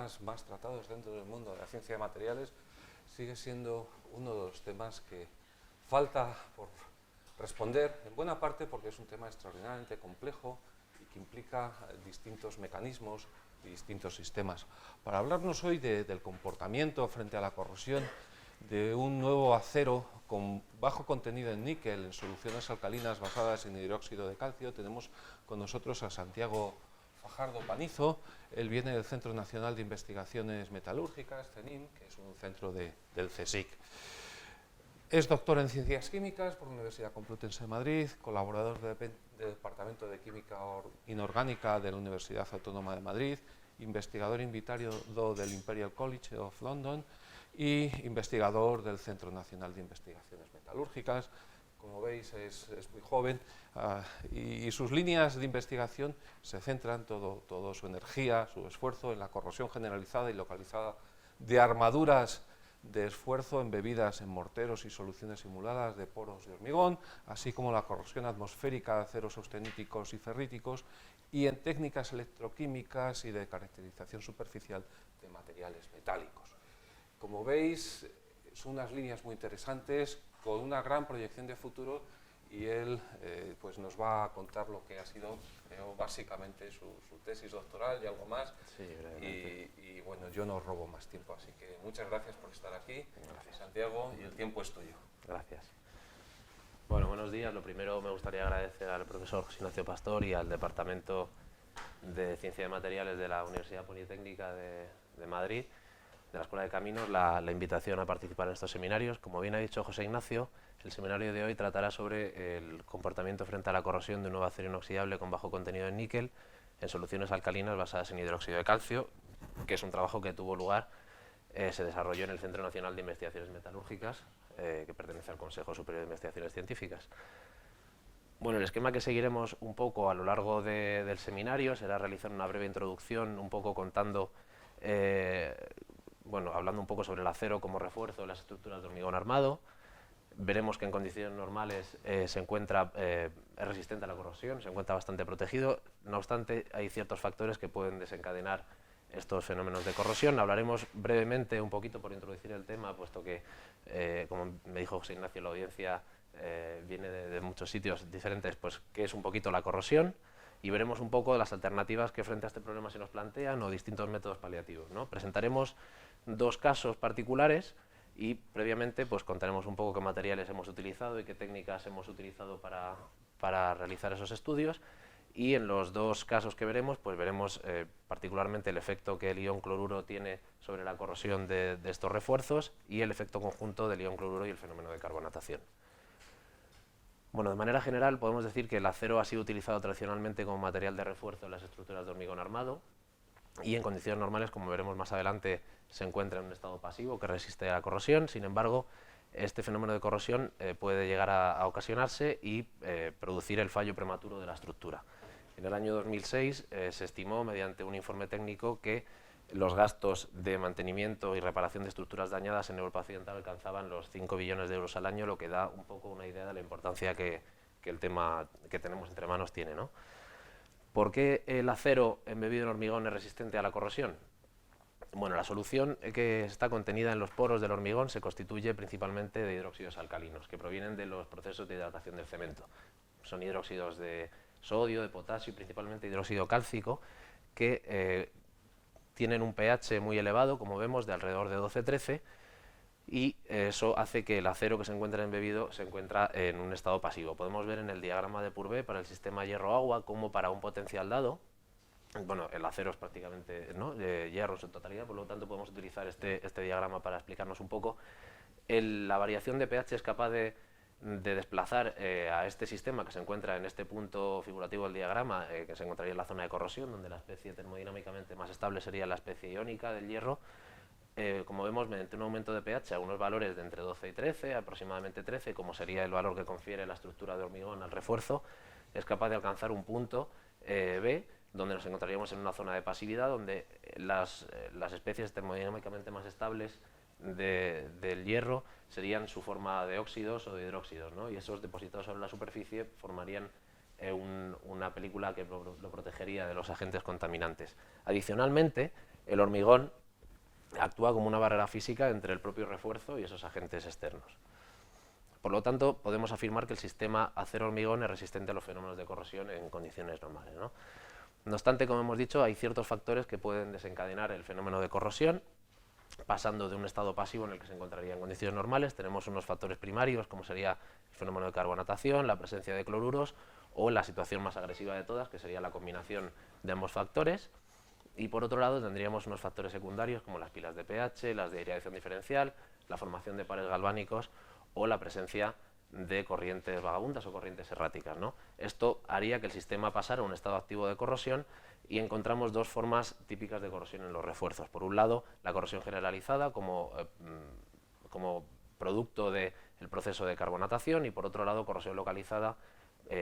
temas más tratados dentro del mundo de la ciencia de materiales, sigue siendo uno de los temas que falta por responder, en buena parte porque es un tema extraordinariamente complejo y que implica distintos mecanismos y distintos sistemas. Para hablarnos hoy del comportamiento frente a la corrosión de un nuevo acero con bajo contenido en níquel en soluciones alcalinas basadas en hidróxido de calcio, tenemos con nosotros a Santiago Fajardo Panizo. Él viene del Centro Nacional de Investigaciones Metalúrgicas, CENIM, que es un centro del CSIC. Es doctor en Ciencias Químicas por la Universidad Complutense de Madrid, colaborador del Departamento de Química Inorgánica de la Universidad Autónoma de Madrid, investigador invitado del Imperial College of London y investigador del Centro Nacional de Investigaciones Metalúrgicas. Como veis, es muy joven y sus líneas de investigación se centran toda su energía, su esfuerzo en la corrosión generalizada y localizada de armaduras de esfuerzo embebidas en morteros y soluciones simuladas de poros de hormigón, así como la corrosión atmosférica de aceros austeníticos y ferríticos, y en técnicas electroquímicas y de caracterización superficial de materiales metálicos. Como veis, son unas líneas muy interesantes, con una gran proyección de futuro, y él pues nos va a contar lo que ha sido, creo, básicamente su tesis doctoral y algo más. Sí, y bueno, yo no robo más tiempo, así que muchas gracias por estar aquí. Gracias. Santiago, y el tiempo es tuyo. Gracias. Bueno, buenos días. Lo primero me gustaría agradecer al profesor José Ignacio Pastor y al Departamento de Ciencia de Materiales de la Universidad Politécnica de Madrid, de la Escuela de Caminos, la invitación a participar en estos seminarios. Como bien ha dicho José Ignacio, el seminario de hoy tratará sobre el comportamiento frente a la corrosión de un nuevo acero inoxidable con bajo contenido en níquel en soluciones alcalinas basadas en hidróxido de calcio, que es un trabajo que tuvo lugar, se desarrolló en el Centro Nacional de Investigaciones Metalúrgicas, que pertenece al Consejo Superior de Investigaciones Científicas. Bueno, el esquema que seguiremos un poco a lo largo del seminario será realizar una breve introducción, un poco contando, hablando un poco sobre el acero como refuerzo de las estructuras de hormigón armado. Veremos que en condiciones normales es resistente a la corrosión, se encuentra bastante protegido. No obstante, hay ciertos factores que pueden desencadenar estos fenómenos de corrosión. Hablaremos brevemente, un poquito por introducir el tema, puesto que, como me dijo José Ignacio, la audiencia viene de muchos sitios diferentes, pues qué es un poquito la corrosión, y veremos un poco las alternativas que frente a este problema se nos plantean o distintos métodos paliativos, ¿no? Presentaremos dos casos particulares y previamente pues contaremos un poco qué materiales hemos utilizado y qué técnicas hemos utilizado para realizar esos estudios, y en los dos casos que veremos, pues veremos particularmente el efecto que el ion cloruro tiene sobre la corrosión de estos refuerzos y el efecto conjunto del ion cloruro y el fenómeno de carbonatación. Bueno, de manera general podemos decir que el acero ha sido utilizado tradicionalmente como material de refuerzo en las estructuras de hormigón armado, y en condiciones normales, como veremos más adelante, se encuentra en un estado pasivo que resiste a la corrosión. Sin embargo, este fenómeno de corrosión puede llegar a ocasionarse y producir el fallo prematuro de la estructura. En el año 2006 se estimó, mediante un informe técnico, que los gastos de mantenimiento y reparación de estructuras dañadas en Europa Occidental alcanzaban los 5 billones de euros al año, lo que da un poco una idea de la importancia que el tema que tenemos entre manos tiene, ¿no? ¿Por qué el acero embebido en hormigón es resistente a la corrosión? Bueno, la solución que está contenida en los poros del hormigón se constituye principalmente de hidróxidos alcalinos, que provienen de los procesos de hidratación del cemento. Son hidróxidos de sodio, de potasio y principalmente hidróxido cálcico, que tienen un pH muy elevado, como vemos, de alrededor de 12-13, y eso hace que el acero que se encuentra embebido se encuentra en un estado pasivo. Podemos ver en el diagrama de Purvé para el sistema hierro-agua como para un potencial dado, bueno, el acero es prácticamente, ¿no?, de hierro en su totalidad, por lo tanto podemos utilizar este diagrama para explicarnos un poco. La variación de pH es capaz de desplazar a este sistema que se encuentra en este punto figurativo del diagrama, que se encontraría en la zona de corrosión, donde la especie termodinámicamente más estable sería la especie iónica del hierro. Como vemos, mediante un aumento de pH a unos valores de entre 12 y 13, aproximadamente 13, como sería el valor que confiere la estructura de hormigón al refuerzo, es capaz de alcanzar un punto B, donde nos encontraríamos en una zona de pasividad, donde las especies termodinámicamente más estables del hierro serían su forma de óxidos o de hidróxidos, ¿no? Y esos depositados sobre la superficie formarían una película que lo protegería de los agentes contaminantes. Adicionalmente, el hormigón actúa como una barrera física entre el propio refuerzo y esos agentes externos. Por lo tanto, podemos afirmar que el sistema acero-hormigón es resistente a los fenómenos de corrosión en condiciones normales, ¿no? No obstante, como hemos dicho, hay ciertos factores que pueden desencadenar el fenómeno de corrosión, pasando de un estado pasivo en el que se encontraría en condiciones normales. Tenemos unos factores primarios, como sería el fenómeno de carbonatación, la presencia de cloruros, o la situación más agresiva de todas, que sería la combinación de ambos factores. Y por otro lado tendríamos unos factores secundarios como las pilas de pH, las de aireación diferencial, la formación de pares galvánicos o la presencia de corrientes vagabundas o corrientes erráticas, ¿no? Esto haría que el sistema pasara a un estado activo de corrosión y encontramos dos formas típicas de corrosión en los refuerzos. Por un lado, la corrosión generalizada como producto del proceso de carbonatación y por otro lado, corrosión localizada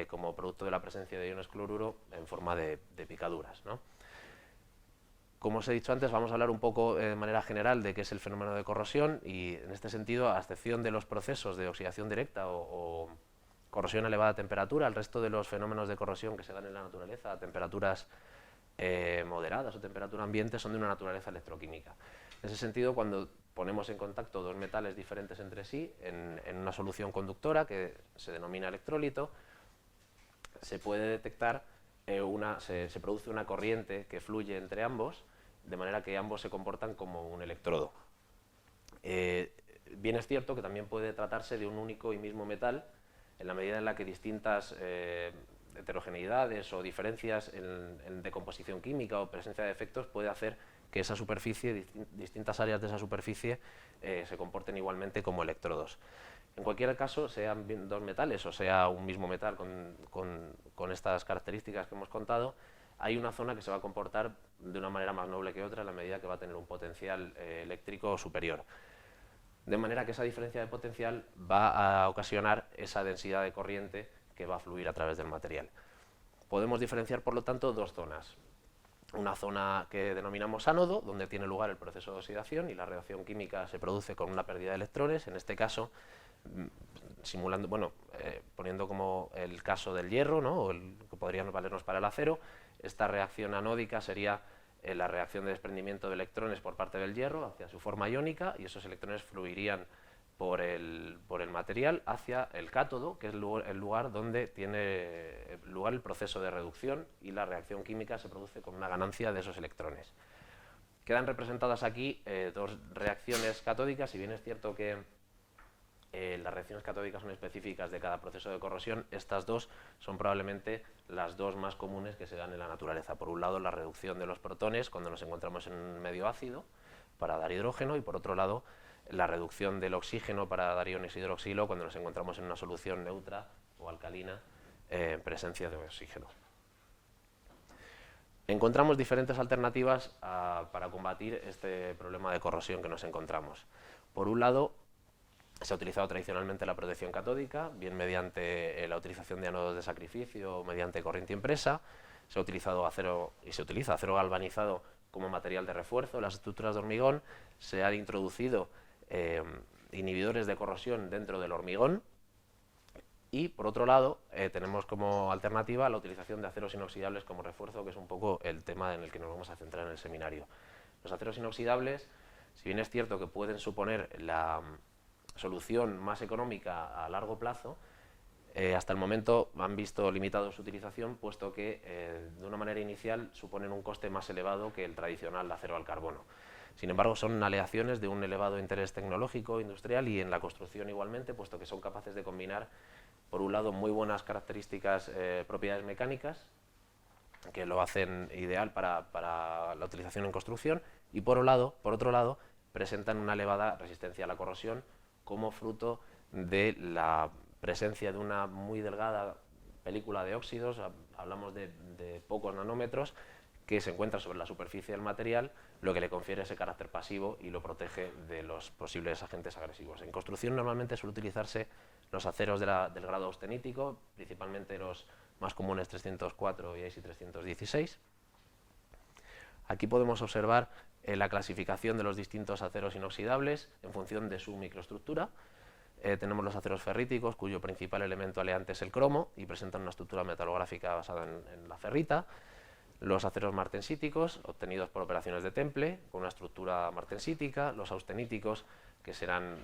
como producto de la presencia de iones cloruro en forma de picaduras, ¿no? Como os he dicho antes, vamos a hablar un poco de manera general de qué es el fenómeno de corrosión y en este sentido, a excepción de los procesos de oxidación directa o corrosión a elevada temperatura, el resto de los fenómenos de corrosión que se dan en la naturaleza a temperaturas moderadas o temperatura ambiente son de una naturaleza electroquímica. En ese sentido, cuando ponemos en contacto dos metales diferentes entre sí en una solución conductora que se denomina electrólito, se puede detectar se produce una corriente que fluye entre ambos, de manera que ambos se comportan como un electrodo. Bien es cierto que también puede tratarse de un único y mismo metal, en la medida en la que distintas heterogeneidades o diferencias en decomposición química o presencia de efectos puede hacer que esa superficie, distintas áreas de esa superficie, se comporten igualmente como electrodos. En cualquier caso, sean dos metales o sea un mismo metal con estas características que hemos contado, hay una zona que se va a comportar de una manera más noble que otra en la medida que va a tener un potencial eléctrico superior. De manera que esa diferencia de potencial va a ocasionar esa densidad de corriente que va a fluir a través del material. Podemos diferenciar, por lo tanto, dos zonas. Una zona que denominamos ánodo, donde tiene lugar el proceso de oxidación y la reacción química se produce con una pérdida de electrones, en este caso simulando, poniendo como el caso del hierro, ¿no? O el que podríamos valernos para el acero. Esta reacción anódica sería la reacción de desprendimiento de electrones por parte del hierro hacia su forma iónica y esos electrones fluirían por el material hacia el cátodo, que es el lugar donde tiene lugar el proceso de reducción y la reacción química se produce con una ganancia de esos electrones. Quedan representadas aquí dos reacciones catódicas, si bien es cierto que las reacciones catódicas son específicas de cada proceso de corrosión, estas dos son probablemente las dos más comunes que se dan en la naturaleza. Por un lado, la reducción de los protones cuando nos encontramos en un medio ácido para dar hidrógeno y por otro lado, la reducción del oxígeno para dar iones hidroxilo cuando nos encontramos en una solución neutra o alcalina en presencia de oxígeno. Encontramos diferentes alternativas para combatir este problema de corrosión que nos encontramos. Por un lado, se ha utilizado tradicionalmente la protección catódica, bien mediante la utilización de ánodos de sacrificio o mediante corriente impresa. Se ha utilizado acero y se utiliza acero galvanizado como material de refuerzo en las estructuras de hormigón. Se han introducido inhibidores de corrosión dentro del hormigón. Y, por otro lado, tenemos como alternativa la utilización de aceros inoxidables como refuerzo, que es un poco el tema en el que nos vamos a centrar en el seminario. Los aceros inoxidables, si bien es cierto que pueden suponer la solución más económica a largo plazo, hasta el momento han visto limitado su utilización, puesto que de una manera inicial suponen un coste más elevado que el tradicional acero al carbono. Sin embargo, son aleaciones de un elevado interés tecnológico, industrial y en la construcción igualmente, puesto que son capaces de combinar, por un lado, muy buenas características, propiedades mecánicas, que lo hacen ideal para la utilización en construcción, y por otro lado, presentan una elevada resistencia a la corrosión como fruto de la presencia de una muy delgada película de óxidos, hablamos de pocos nanómetros, que se encuentra sobre la superficie del material, lo que le confiere ese carácter pasivo y lo protege de los posibles agentes agresivos. En construcción normalmente suele utilizarse los aceros del grado austenítico, principalmente los más comunes 304 y ASI 316. Aquí podemos observar la clasificación de los distintos aceros inoxidables en función de su microestructura. Tenemos los aceros ferríticos, cuyo principal elemento aleante es el cromo y presentan una estructura metalográfica basada en la ferrita. los aceros martensíticos, obtenidos por operaciones de temple, con una estructura martensítica, los austeníticos, que serán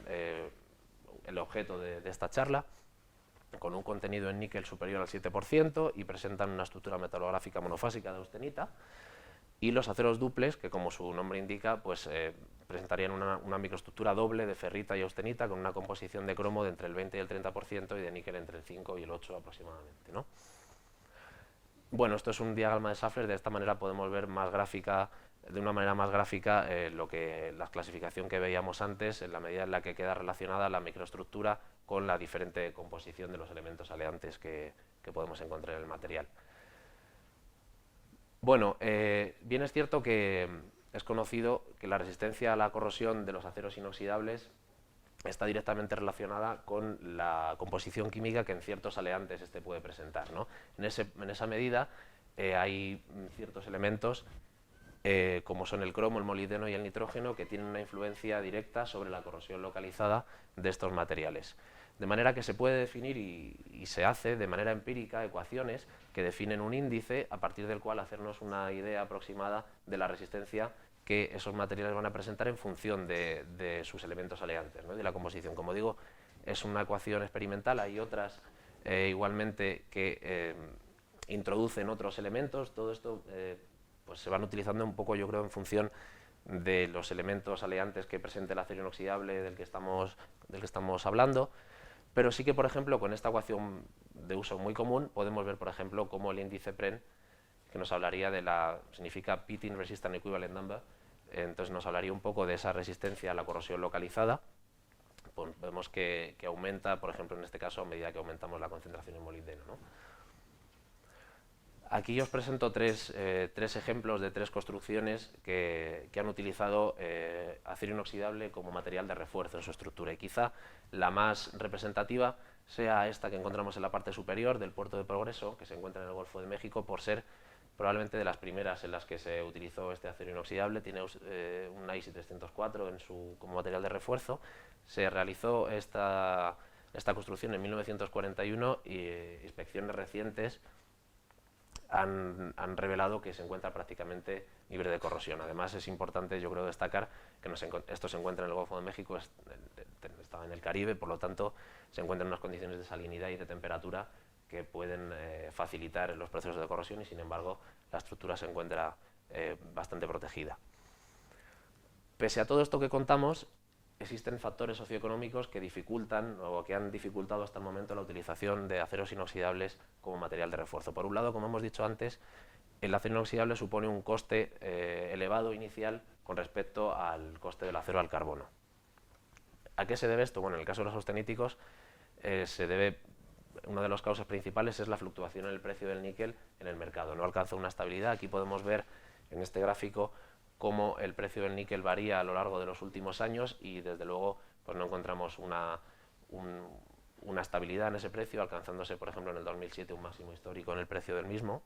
el objeto de esta charla, con un contenido en níquel superior al 7% y presentan una estructura metalográfica monofásica de austenita, y los aceros duples, que como su nombre indica, pues presentarían una microestructura doble de ferrita y austenita con una composición de cromo de entre el 20 y el 30% y de níquel entre el 5 y el 8 aproximadamente, ¿no? Bueno, esto es un diagrama de Schaeffler. De esta manera podemos ver de una manera más gráfica la clasificación que veíamos antes, en la medida en la que queda relacionada la microestructura con la diferente composición de los elementos aleantes que podemos encontrar en el material. Bueno, bien es cierto que es conocido que la resistencia a la corrosión de los aceros inoxidables está directamente relacionada con la composición química que en ciertos aleantes puede presentar, ¿no? En esa medida hay ciertos elementos, como son el cromo, el molibdeno y el nitrógeno, que tienen una influencia directa sobre la corrosión localizada de estos materiales. De manera que se puede definir y se hace de manera empírica ecuaciones que definen un índice a partir del cual hacernos una idea aproximada de la resistencia que esos materiales van a presentar en función de sus elementos aleantes, ¿no? De la composición. Como digo, es una ecuación experimental. Hay otras igualmente que introducen otros elementos. Todo esto pues se van utilizando un poco, yo creo, en función de los elementos aleantes que presente el acero inoxidable del que estamos hablando. Pero sí que, por ejemplo, con esta ecuación de uso muy común podemos ver, por ejemplo, cómo el índice PREN, que nos hablaría significa Pitting Resistant Equivalent Number, entonces nos hablaría un poco de esa resistencia a la corrosión localizada. Pues vemos que aumenta, por ejemplo, en este caso, a medida que aumentamos la concentración en molibdeno, ¿no? Aquí os presento tres ejemplos de tres construcciones que han utilizado acero inoxidable como material de refuerzo en su estructura, y quizá la más representativa sea esta que encontramos en la parte superior del puerto de Progreso, que se encuentra en el Golfo de México, por ser probablemente de las primeras en las que se utilizó este acero inoxidable. Tiene una ISI 304 como material de refuerzo. Se realizó esta construcción en 1941 y inspecciones recientes han revelado que se encuentra prácticamente libre de corrosión. Además, es importante, yo creo, destacar que esto se encuentra en el Golfo de México, estaba en el Caribe, por lo tanto se encuentra en unas condiciones de salinidad y de temperatura que pueden facilitar los procesos de corrosión, y sin embargo la estructura se encuentra bastante protegida. Pese a todo esto que contamos, existen factores socioeconómicos que dificultan o que han dificultado hasta el momento la utilización de aceros inoxidables como material de refuerzo. Por un lado, como hemos dicho antes, el acero inoxidable supone un coste elevado inicial con respecto al coste del acero al carbono. ¿A qué se debe esto? Bueno, en el caso de los austeníticos una de las causas principales es la fluctuación en el precio del níquel en el mercado. No alcanza una estabilidad. Aquí podemos ver en este gráfico cómo el precio del níquel varía a lo largo de los últimos años, y desde luego pues no encontramos una estabilidad en ese precio, alcanzándose, por ejemplo, en el 2007 un máximo histórico en el precio del mismo.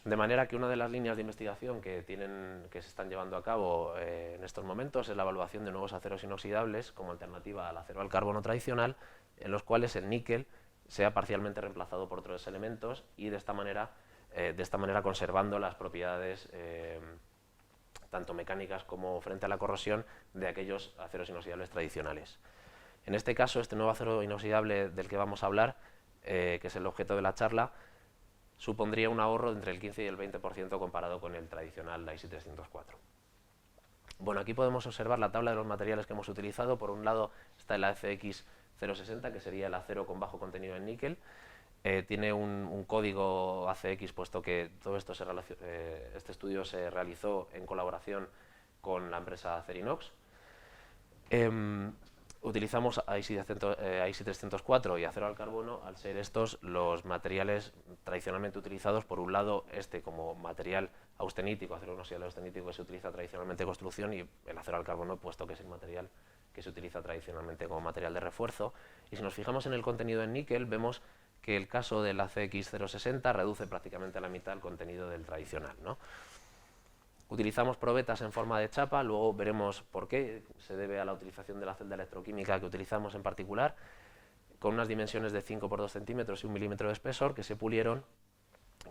De manera que una de las líneas de investigación que se están llevando a cabo en estos momentos es la evaluación de nuevos aceros inoxidables como alternativa al acero al carbono tradicional, en los cuales el níquel sea parcialmente reemplazado por otros elementos, y de esta manera conservando las propiedades tanto mecánicas como frente a la corrosión de aquellos aceros inoxidables tradicionales. En este caso, este nuevo acero inoxidable del que vamos a hablar, que es el objeto de la charla, supondría un ahorro de entre el 15 y el 20% comparado con el tradicional, la ISI 304. Bueno, aquí podemos observar la tabla de los materiales que hemos utilizado. Por un lado está el AFX 060, que sería el acero con bajo contenido en níquel. Tiene un código ACX, puesto que todo esto este estudio se realizó en colaboración con la empresa Acerinox. Utilizamos ISI 304 y acero al carbono, al ser estos los materiales tradicionalmente utilizados. Por un lado, como material austenítico, acero inoxidable austenítico, que se utiliza tradicionalmente en construcción, y el acero al carbono, puesto que es el material que se utiliza tradicionalmente como material de refuerzo. Y si nos fijamos en el contenido en níquel, vemos que el caso del ACX 060 reduce prácticamente a la mitad el contenido del tradicional, ¿no? Utilizamos probetas en forma de chapa. Luego veremos por qué. Se debe a la utilización de la celda electroquímica que utilizamos en particular, con unas dimensiones de 5 por 2 centímetros y 1 milímetro de espesor, que se pulieron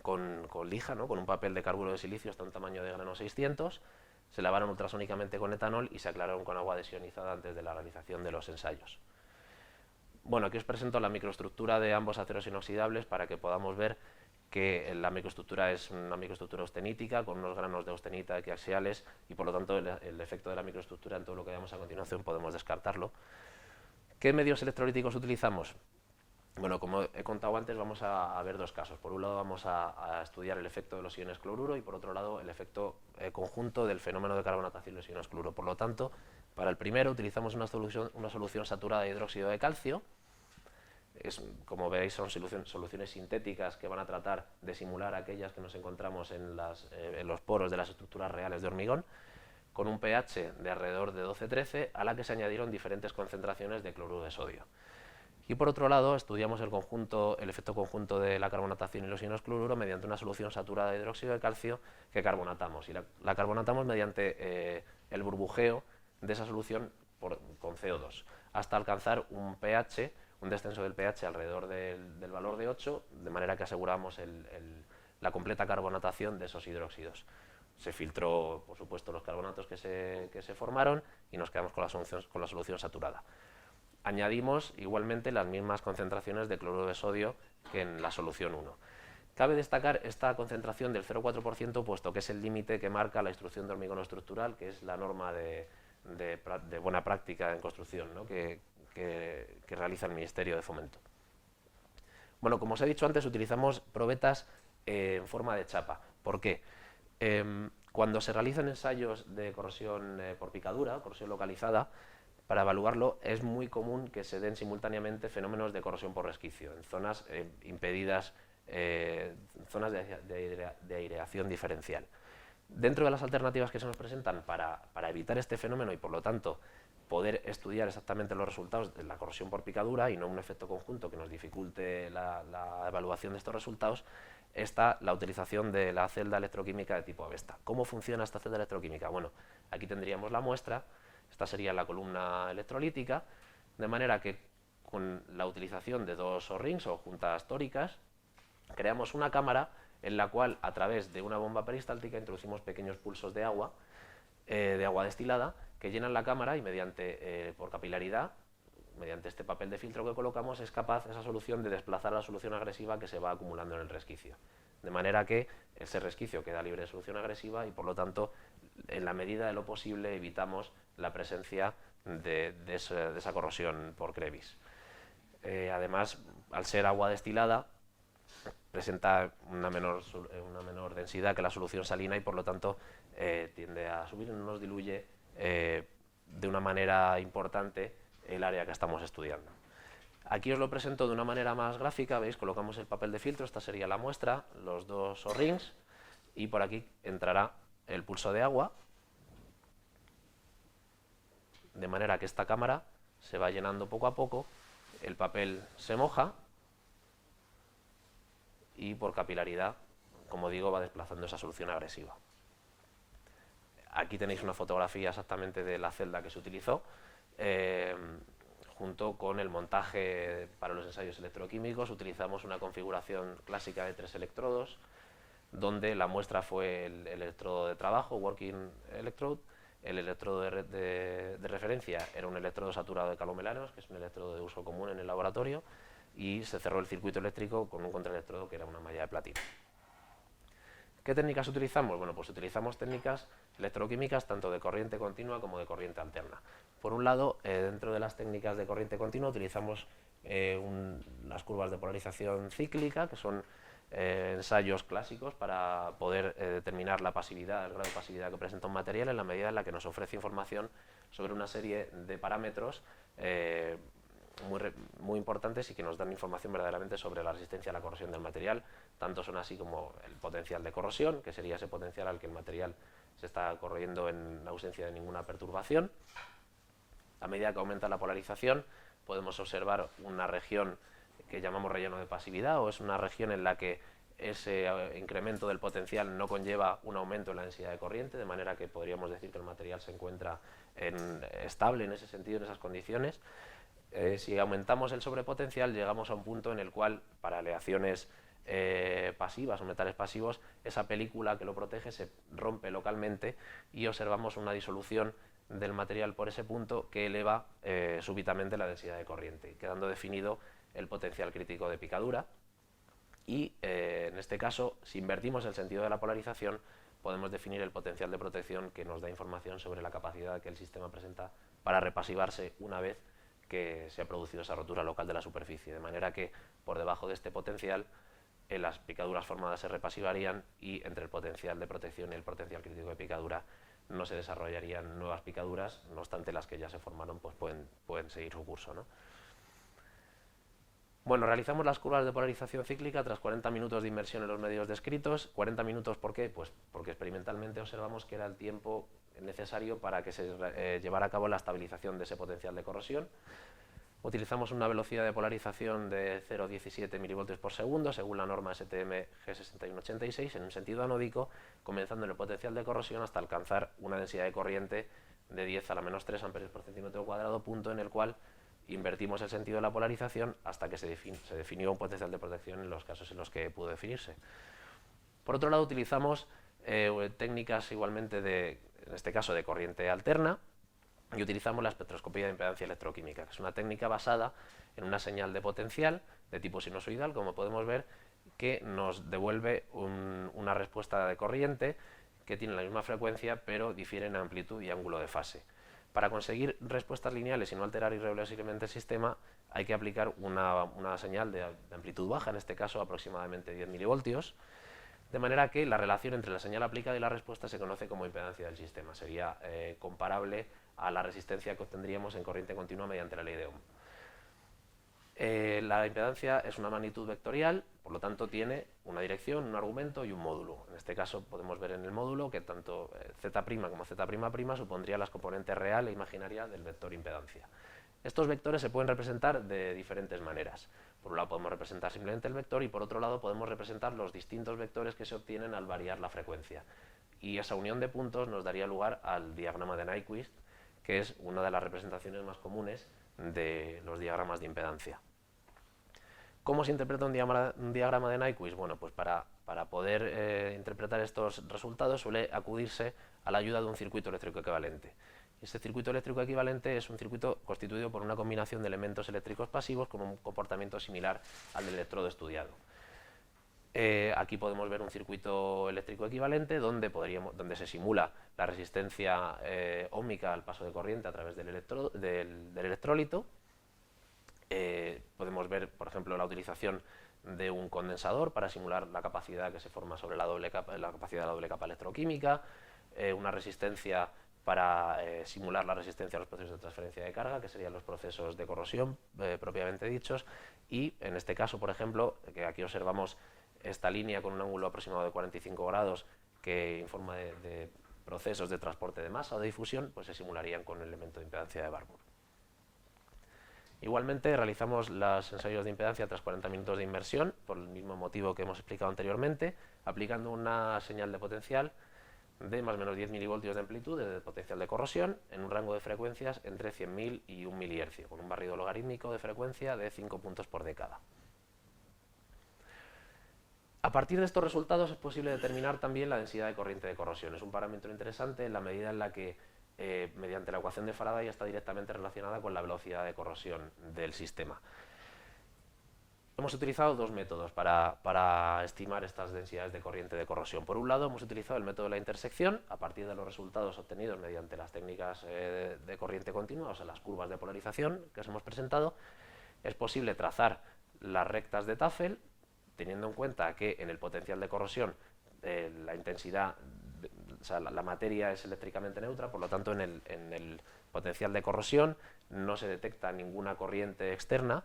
con lija, ¿no? Con un papel de carburo de silicio hasta un tamaño de grano 600, se lavaron ultrasónicamente con etanol y se aclararon con agua desionizada antes de la realización de los ensayos. Bueno, aquí os presento la microestructura de ambos aceros inoxidables para que podamos ver que la microestructura es una microestructura austenítica con unos granos de austenita equiaxiales y por lo tanto el efecto de la microestructura en todo lo que veamos a continuación podemos descartarlo. ¿Qué medios electrolíticos utilizamos? Bueno, como he contado antes, vamos a ver dos casos. Por un lado vamos a estudiar el efecto de los iones cloruro y por otro lado el efecto conjunto del fenómeno de carbonatación de los iones cloruro. Por lo tanto, para el primero utilizamos una solución saturada de hidróxido de calcio. Como veis, son soluciones sintéticas que van a tratar de simular aquellas que nos encontramos en los poros de las estructuras reales de hormigón, con un pH de alrededor de 12-13, a la que se añadieron diferentes concentraciones de cloruro de sodio. Y por otro lado, estudiamos el efecto conjunto de la carbonatación y los iones cloruro mediante una solución saturada de hidróxido de calcio que carbonatamos. Y la carbonatamos mediante el burbujeo de esa solución con CO2, hasta alcanzar un descenso del pH alrededor del valor de 8, de manera que aseguramos la completa carbonatación de esos hidróxidos. Se filtró, por supuesto, los carbonatos que se formaron y nos quedamos con la solución saturada. Añadimos igualmente las mismas concentraciones de cloruro de sodio que en la solución 1. Cabe destacar esta concentración del 0,4%, puesto que es el límite que marca la instrucción de hormigón estructural, que es la norma de buena práctica en construcción, ¿no? que realiza el Ministerio de Fomento. Bueno, como os he dicho antes, utilizamos probetas en forma de chapa. ¿Por qué? Cuando se realizan ensayos de corrosión por picadura, corrosión localizada, para evaluarlo es muy común que se den simultáneamente fenómenos de corrosión por resquicio en zonas impedidas, zonas de aireación diferencial. Dentro de las alternativas que se nos presentan para evitar este fenómeno y por lo tanto poder estudiar exactamente los resultados de la corrosión por picadura y no un efecto conjunto que nos dificulte la evaluación de estos resultados, está la utilización de la celda electroquímica de tipo Avesta. ¿Cómo funciona esta celda electroquímica? Bueno, aquí tendríamos la muestra, esta sería la columna electrolítica, de manera que con la utilización de dos O-rings o juntas tóricas, creamos una cámara en la cual a través de una bomba peristáltica introducimos pequeños pulsos de agua destilada, que llenan la cámara y por capilaridad, mediante este papel de filtro que colocamos, es capaz esa solución de desplazar la solución agresiva que se va acumulando en el resquicio. De manera que ese resquicio queda libre de solución agresiva y por lo tanto, en la medida de lo posible, evitamos la presencia de esa corrosión por crevis. Además, al ser agua destilada, presenta una menor densidad que la solución salina y por lo tanto tiende a subir, no nos diluye de una manera importante el área que estamos estudiando. Aquí os lo presento de una manera más gráfica, veis, colocamos el papel de filtro, esta sería la muestra, los dos O-rings y por aquí entrará el pulso de agua, de manera que esta cámara se va llenando poco a poco, el papel se moja y por capilaridad, como digo, va desplazando esa solución agresiva. Aquí tenéis una fotografía exactamente de la celda que se utilizó, junto con el montaje para los ensayos electroquímicos. Utilizamos una configuración clásica de 3 electrodos, donde la muestra fue el electrodo de trabajo, working electrode. El electrodo de referencia era un electrodo saturado de calomelanos, que es un electrodo de uso común en el laboratorio, y se cerró el circuito eléctrico con un contraelectrodo que era una malla de platino. ¿Qué técnicas utilizamos? Bueno, pues utilizamos técnicas electroquímicas tanto de corriente continua como de corriente alterna. Por un lado, dentro de las técnicas de corriente continua utilizamos las curvas de polarización cíclica, que son ensayos clásicos para poder determinar la pasividad, el grado de pasividad que presenta un material en la medida en la que nos ofrece información sobre una serie de parámetros muy importantes y que nos dan información verdaderamente sobre la resistencia a la corrosión del material. Tanto son así como el potencial de corrosión, que sería ese potencial al que el material se está corroyendo en la ausencia de ninguna perturbación. A medida que aumenta la polarización, podemos observar una región que llamamos relleno de pasividad, o es una región en la que ese incremento del potencial no conlleva un aumento en la densidad de corriente, de manera que podríamos decir que el material se encuentra estable en ese sentido, en esas condiciones. Si aumentamos el sobrepotencial, llegamos a un punto en el cual, para aleaciones pasivas o metales pasivos, esa película que lo protege se rompe localmente y observamos una disolución del material por ese punto que eleva súbitamente la densidad de corriente, quedando definido el potencial crítico de picadura. Y en este caso, si invertimos el sentido de la polarización, podemos definir el potencial de protección que nos da información sobre la capacidad que el sistema presenta para repasivarse una vez que se ha producido esa rotura local de la superficie, de manera que por debajo de este potencial las picaduras formadas se repasivarían y entre el potencial de protección y el potencial crítico de picadura no se desarrollarían nuevas picaduras, no obstante las que ya se formaron pues pueden seguir su curso, ¿no? Bueno, realizamos las curvas de polarización cíclica tras 40 minutos de inmersión en los medios descritos. 40 minutos, ¿por qué? Pues porque experimentalmente observamos que era el tiempo necesario para que se llevara a cabo la estabilización de ese potencial de corrosión. Utilizamos una velocidad de polarización de 0,17 milivoltios por segundo, según la norma STM G6186, en un sentido anódico, comenzando en el potencial de corrosión hasta alcanzar una densidad de corriente de 10 a la menos 3 amperes por centímetro cuadrado, punto en el cual invertimos el sentido de la polarización hasta que se definió un potencial de protección en los casos en los que pudo definirse. Por otro lado, utilizamos técnicas igualmente en este caso de corriente alterna, y utilizamos la espectroscopía de impedancia electroquímica, que es una técnica basada en una señal de potencial de tipo sinusoidal, como podemos ver, que nos devuelve una respuesta de corriente que tiene la misma frecuencia, pero difiere en amplitud y ángulo de fase. Para conseguir respuestas lineales y no alterar irreversiblemente el sistema, hay que aplicar una señal de amplitud baja, en este caso aproximadamente 10 milivoltios, de manera que la relación entre la señal aplicada y la respuesta se conoce como impedancia del sistema. Sería comparable a la resistencia que obtendríamos en corriente continua mediante la ley de Ohm. La impedancia es una magnitud vectorial, por lo tanto tiene una dirección, un argumento y un módulo. En este caso podemos ver en el módulo que tanto z' como z'' supondría las componentes real e imaginaria del vector impedancia. Estos vectores se pueden representar de diferentes maneras. Por un lado podemos representar simplemente el vector y por otro lado podemos representar los distintos vectores que se obtienen al variar la frecuencia. Y esa unión de puntos nos daría lugar al diagrama de Nyquist, que es una de las representaciones más comunes de los diagramas de impedancia. ¿Cómo se interpreta un diagrama de Nyquist? Bueno, pues para poder interpretar estos resultados suele acudirse a la ayuda de un circuito eléctrico equivalente. Este circuito eléctrico equivalente es un circuito constituido por una combinación de elementos eléctricos pasivos con un comportamiento similar al del electrodo estudiado. Aquí podemos ver un circuito eléctrico equivalente donde se simula la resistencia óhmica al paso de corriente a través del electrolito. Podemos ver, por ejemplo, la utilización de un condensador para simular la capacidad que se forma sobre la capacidad de la doble capa electroquímica, una resistencia para simular la resistencia a los procesos de transferencia de carga, que serían los procesos de corrosión propiamente dichos, y en este caso, por ejemplo, que aquí observamos esta línea con un ángulo aproximado de 45 grados que informa de procesos de transporte de masa o de difusión, pues se simularían con el elemento de impedancia de Barbour. Igualmente realizamos los ensayos de impedancia tras 40 minutos de inmersión, por el mismo motivo que hemos explicado anteriormente, aplicando una señal de potencial de más o menos 10 milivoltios de amplitud de potencial de corrosión en un rango de frecuencias entre 100.000 y 1 milihercio, con un barrido logarítmico de frecuencia de 5 puntos por década. A partir de estos resultados es posible determinar también la densidad de corriente de corrosión. Es un parámetro interesante en la medida en la que mediante la ecuación de Faraday está directamente relacionada con la velocidad de corrosión del sistema. Hemos utilizado dos métodos para estimar estas densidades de corriente de corrosión. Por un lado, hemos utilizado el método de la intersección, a partir de los resultados obtenidos mediante las técnicas de corriente continua, o sea, las curvas de polarización que os hemos presentado. Es posible trazar las rectas de Tafel, teniendo en cuenta que en el potencial de corrosión la intensidad, o sea, la materia es eléctricamente neutra, por lo tanto en el potencial de corrosión no se detecta ninguna corriente externa,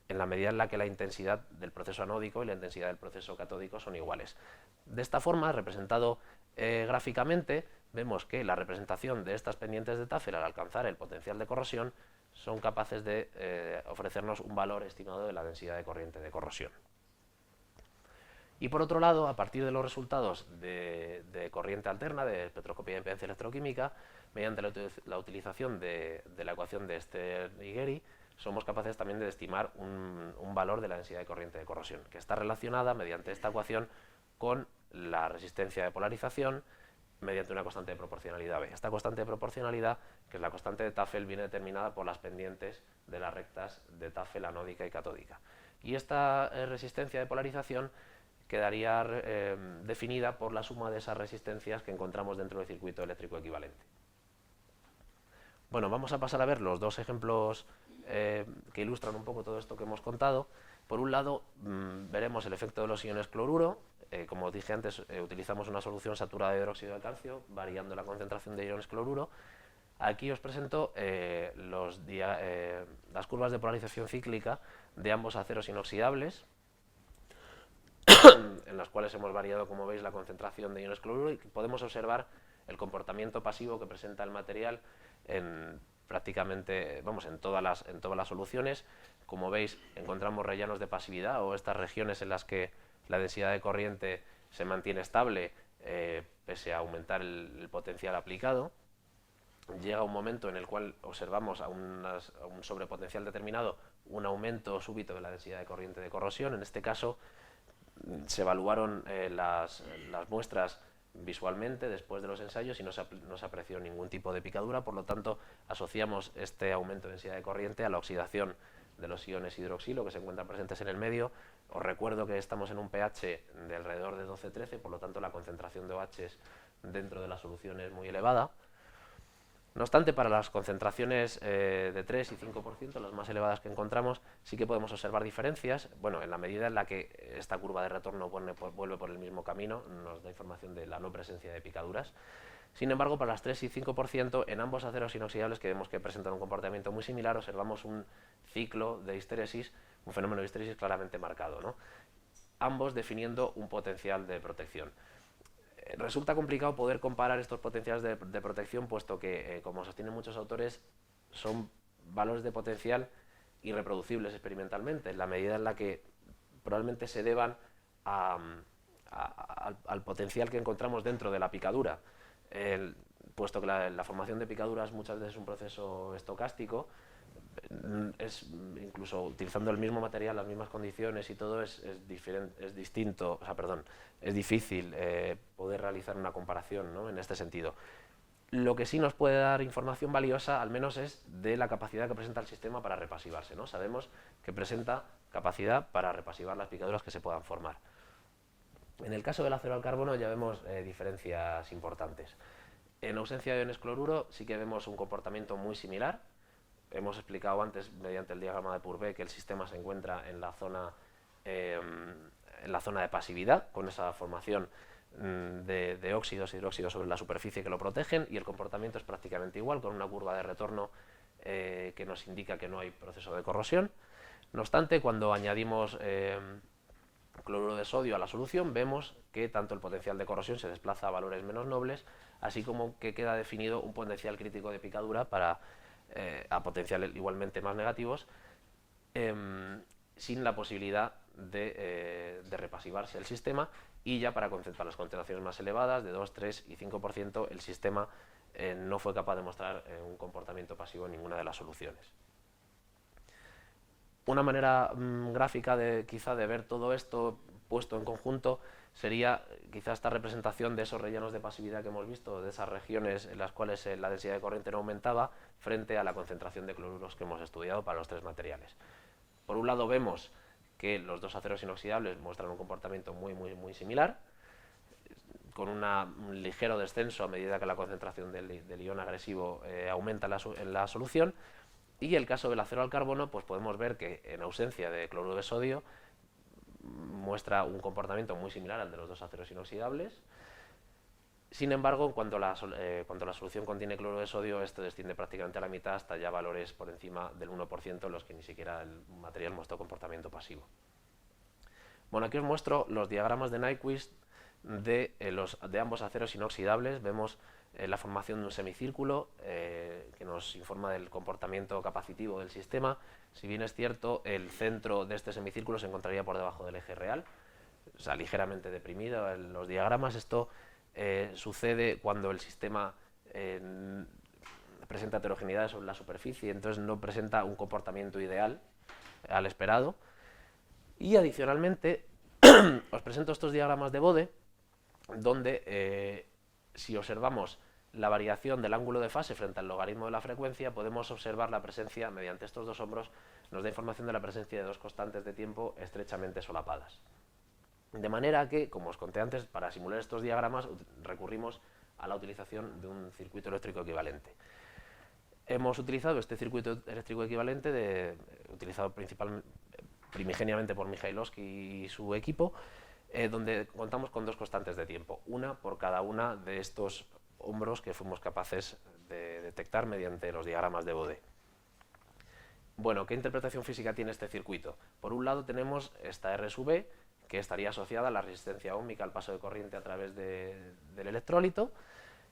en la medida en la que la intensidad del proceso anódico y la intensidad del proceso catódico son iguales. De esta forma, representado gráficamente, vemos que la representación de estas pendientes de Tafel al alcanzar el potencial de corrosión son capaces de ofrecernos un valor estimado de la densidad de corriente de corrosión. Y por otro lado, a partir de los resultados de corriente alterna, de espectroscopía de impedancia electroquímica, mediante la utilización de la ecuación de Stern y Gary, somos capaces también de estimar un valor de la densidad de corriente de corrosión, que está relacionada mediante esta ecuación con la resistencia de polarización mediante una constante de proporcionalidad B. Esta constante de proporcionalidad, que es la constante de Tafel, viene determinada por las pendientes de las rectas de Tafel anódica y catódica. Y esta resistencia de polarización quedaría definida por la suma de esas resistencias que encontramos dentro del circuito eléctrico equivalente. Bueno, vamos a pasar a ver los dos ejemplos que ilustran un poco todo esto que hemos contado. Por un lado, veremos el efecto de los iones cloruro. Como dije antes, utilizamos una solución saturada de hidróxido de calcio, variando la concentración de iones cloruro. Aquí os presento las curvas de polarización cíclica de ambos aceros inoxidables, en las cuales hemos variado, como veis, la concentración de iones cloruro, y podemos observar el comportamiento pasivo que presenta el material en prácticamente, en todas las soluciones. Como veis, encontramos rellanos de pasividad, o estas regiones en las que la densidad de corriente se mantiene estable pese a aumentar el potencial aplicado. Llega un momento en el cual observamos a un sobrepotencial determinado un aumento súbito de la densidad de corriente de corrosión. En este caso se evaluaron las muestras visualmente después de los ensayos y no se apreció ningún tipo de picadura. Por lo tanto, asociamos este aumento de densidad de corriente a la oxidación de los iones hidroxilo que se encuentran presentes en el medio. Os recuerdo que estamos en un pH de alrededor de 12-13, por lo tanto la concentración de OHs dentro de la solución es muy elevada. No obstante, para las concentraciones de 3 y 5%, las más elevadas que encontramos, sí que podemos observar diferencias. Bueno, en la medida en la que esta curva de retorno vuelve por el mismo camino, nos da información de la no presencia de picaduras. Sin embargo, para las 3 y 5%, en ambos aceros inoxidables, que vemos que presentan un comportamiento muy similar, observamos un ciclo de histeresis, un fenómeno de histeresis claramente marcado, ¿no? Ambos definiendo un potencial de protección. Resulta complicado poder comparar estos potenciales de protección, puesto que, como sostienen muchos autores, son valores de potencial irreproducibles experimentalmente, en la medida en la que probablemente se deban al potencial que encontramos dentro de la picadura, puesto que la formación de picaduras muchas veces es un proceso estocástico. Incluso utilizando el mismo material, las mismas condiciones y todo, es difícil poder realizar una comparación, ¿no?, en este sentido. Lo que sí nos puede dar información valiosa, al menos, es de la capacidad que presenta el sistema para repasivarse, ¿no? Sabemos que presenta capacidad para repasivar las picaduras que se puedan formar. En el caso del acero al carbono ya vemos diferencias importantes. En ausencia de iones cloruro sí que vemos un comportamiento muy similar. Hemos explicado antes, mediante el diagrama de Purvé, que el sistema se encuentra en la zona de pasividad, con esa formación de óxidos e hidróxidos sobre la superficie que lo protegen, y el comportamiento es prácticamente igual, con una curva de retorno que nos indica que no hay proceso de corrosión. No obstante, cuando añadimos cloruro de sodio a la solución, vemos que tanto el potencial de corrosión se desplaza a valores menos nobles, así como que queda definido un potencial crítico de picadura a potenciales igualmente más negativos, sin la posibilidad de repasivarse el sistema, y ya para las concentraciones más elevadas, de 2, 3 y 5%, el sistema no fue capaz de mostrar un comportamiento pasivo en ninguna de las soluciones. Una manera gráfica quizá de ver todo esto puesto en conjunto sería quizá esta representación de esos rellenos de pasividad que hemos visto, de esas regiones en las cuales la densidad de corriente no aumentaba, frente a la concentración de cloruros que hemos estudiado para los tres materiales. Por un lado vemos que los dos aceros inoxidables muestran un comportamiento muy similar, con un ligero descenso a medida que la concentración del ion agresivo aumenta en la solución. Y el caso del acero al carbono, pues podemos ver que en ausencia de cloruro de sodio muestra un comportamiento muy similar al de los dos aceros inoxidables. Sin embargo, cuando la solución contiene cloruro de sodio, esto desciende prácticamente a la mitad, hasta ya valores por encima del 1%, en los que ni siquiera el material muestra comportamiento pasivo. Bueno, aquí os muestro los diagramas de Nyquist de ambos aceros inoxidables. Vemos la formación de un semicírculo que nos informa del comportamiento capacitivo del sistema. Si bien es cierto, el centro de este semicírculo se encontraría por debajo del eje real, o sea, ligeramente deprimido en los diagramas. Esto sucede cuando el sistema presenta heterogeneidad sobre la superficie, entonces no presenta un comportamiento ideal al esperado. Y adicionalmente os presento estos diagramas de Bode, donde si observamos la variación del ángulo de fase frente al logaritmo de la frecuencia, podemos observar la presencia, mediante estos dos hombros, nos da información de la presencia de dos constantes de tiempo estrechamente solapadas. De manera que, como os conté antes, para simular estos diagramas recurrimos a la utilización de un circuito eléctrico equivalente. Hemos utilizado este circuito eléctrico equivalente, utilizado primigeniamente por Mikhailovsky y su equipo, donde contamos con dos constantes de tiempo, una por cada una de estos hombros que fuimos capaces de detectar mediante los diagramas de Bode. Bueno, ¿qué interpretación física tiene este circuito? Por un lado tenemos esta R sub E, que estaría asociada a la resistencia óhmica al paso de corriente a través del electrólito.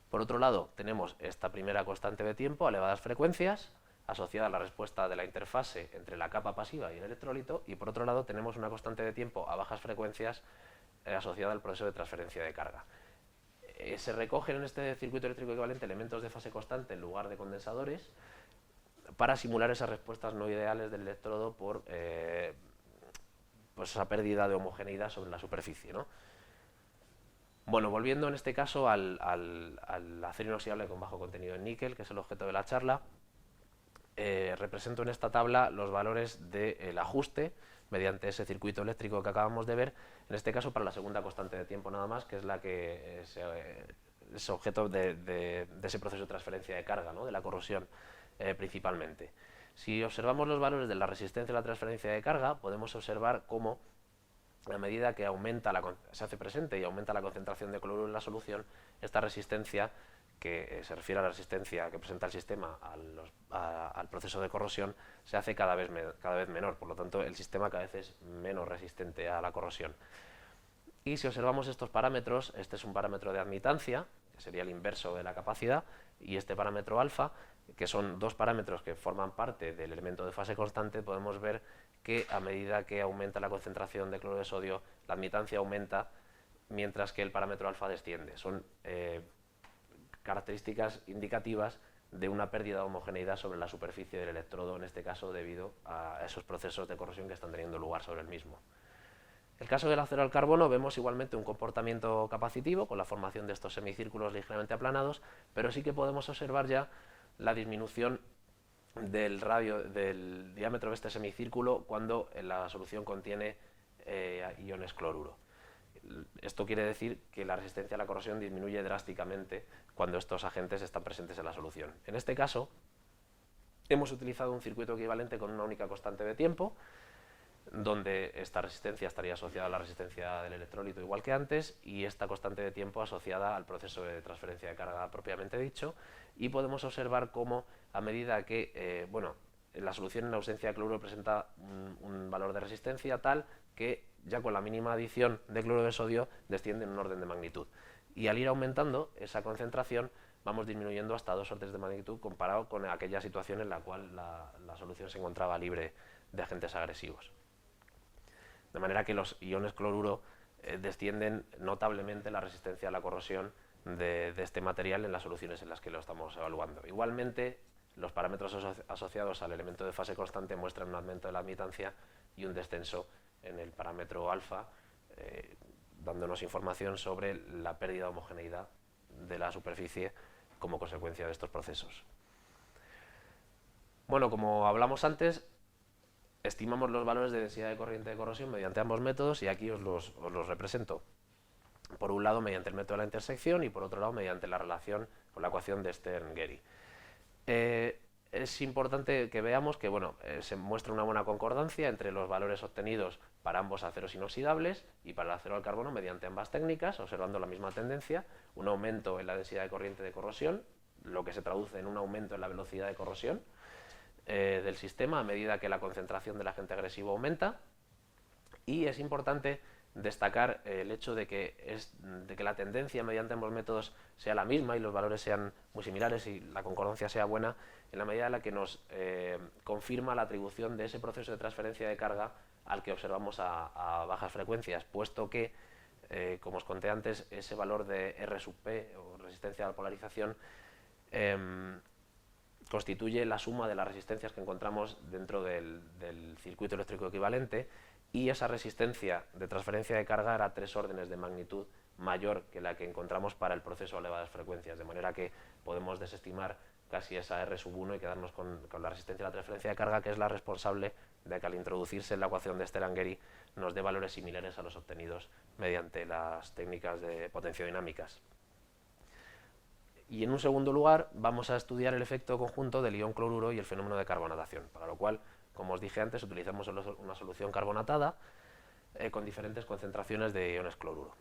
Por otro lado, tenemos esta primera constante de tiempo a elevadas frecuencias, asociada a la respuesta de la interfase entre la capa pasiva y el electrólito, y por otro lado tenemos una constante de tiempo a bajas frecuencias asociada al proceso de transferencia de carga. Se recogen en este circuito eléctrico equivalente elementos de fase constante en lugar de condensadores para simular esas respuestas no ideales del electrodo por pues esa pérdida de homogeneidad sobre la superficie, ¿no? Bueno, volviendo en este caso al acero inoxidable con bajo contenido en níquel, que es el objeto de la charla, represento en esta tabla los valores del ajuste mediante ese circuito eléctrico que acabamos de ver, en este caso para la segunda constante de tiempo nada más, que es la que es objeto de ese proceso de transferencia de carga, ¿no?, de la corrosión principalmente. Si observamos los valores de la resistencia a la transferencia de carga, podemos observar cómo a medida que se hace presente y aumenta la concentración de cloruro en la solución, esta resistencia, que se refiere a la resistencia que presenta el sistema al proceso de corrosión, se hace cada vez menor. Por lo tanto, el sistema cada vez es menos resistente a la corrosión. Y si observamos estos parámetros, este es un parámetro de admitancia, que sería el inverso de la capacidad, y este parámetro alfa, que son dos parámetros que forman parte del elemento de fase constante, podemos ver que a medida que aumenta la concentración de cloruro de sodio, la admitancia aumenta, mientras que el parámetro alfa desciende. Son características indicativas de una pérdida de homogeneidad sobre la superficie del electrodo, en este caso debido a esos procesos de corrosión que están teniendo lugar sobre el mismo. En el caso del acero al carbono vemos igualmente un comportamiento capacitivo con la formación de estos semicírculos ligeramente aplanados, pero sí que podemos observar ya la disminución del diámetro de este semicírculo cuando la solución contiene iones cloruro. Esto quiere decir que la resistencia a la corrosión disminuye drásticamente cuando estos agentes están presentes en la solución. En este caso, hemos utilizado un circuito equivalente con una única constante de tiempo, donde esta resistencia estaría asociada a la resistencia del electrolito igual que antes, y esta constante de tiempo asociada al proceso de transferencia de carga propiamente dicho, y podemos observar cómo a medida que la solución en ausencia de cloruro presenta un valor de resistencia tal que ya con la mínima adición de cloruro de sodio desciende en un orden de magnitud, y al ir aumentando esa concentración vamos disminuyendo hasta 2 órdenes de magnitud comparado con aquella situación en la cual la solución se encontraba libre de agentes agresivos. De manera que los iones cloruro descienden notablemente la resistencia a la corrosión de este material en las soluciones en las que lo estamos evaluando. Igualmente, los parámetros asociados al elemento de fase constante muestran un aumento de la admitancia y un descenso en el parámetro alfa, dándonos información sobre la pérdida de homogeneidad de la superficie como consecuencia de estos procesos. Bueno, como hablamos antes, estimamos los valores de densidad de corriente de corrosión mediante ambos métodos, y aquí os los represento. Por un lado mediante el método de la intersección y por otro lado mediante la relación con la ecuación de Stern-Gerry. Es importante que veamos que se muestra una buena concordancia entre los valores obtenidos para ambos aceros inoxidables y para el acero al carbono mediante ambas técnicas, observando la misma tendencia, un aumento en la densidad de corriente de corrosión, lo que se traduce en un aumento en la velocidad de corrosión del sistema a medida que la concentración del agente agresivo aumenta. Y es importante destacar el hecho de que la tendencia mediante ambos métodos sea la misma y los valores sean muy similares y la concordancia sea buena, en la medida en la que nos confirma la atribución de ese proceso de transferencia de carga al que observamos a bajas frecuencias, puesto que, como os conté antes, ese valor de R sub P, o resistencia a la polarización, constituye la suma de las resistencias que encontramos dentro del circuito eléctrico equivalente, y esa resistencia de transferencia de carga era 3 órdenes de magnitud mayor que la que encontramos para el proceso a elevadas frecuencias, de manera que podemos desestimar casi esa R1 y quedarnos con la resistencia de la transferencia de carga, que es la responsable de que al introducirse en la ecuación de Sterangeri nos dé valores similares a los obtenidos mediante las técnicas de potenciodinámicas. Y en un segundo lugar vamos a estudiar el efecto conjunto del ion cloruro y el fenómeno de carbonatación, para lo cual, como os dije antes, utilizamos una solución carbonatada con diferentes concentraciones de iones cloruro.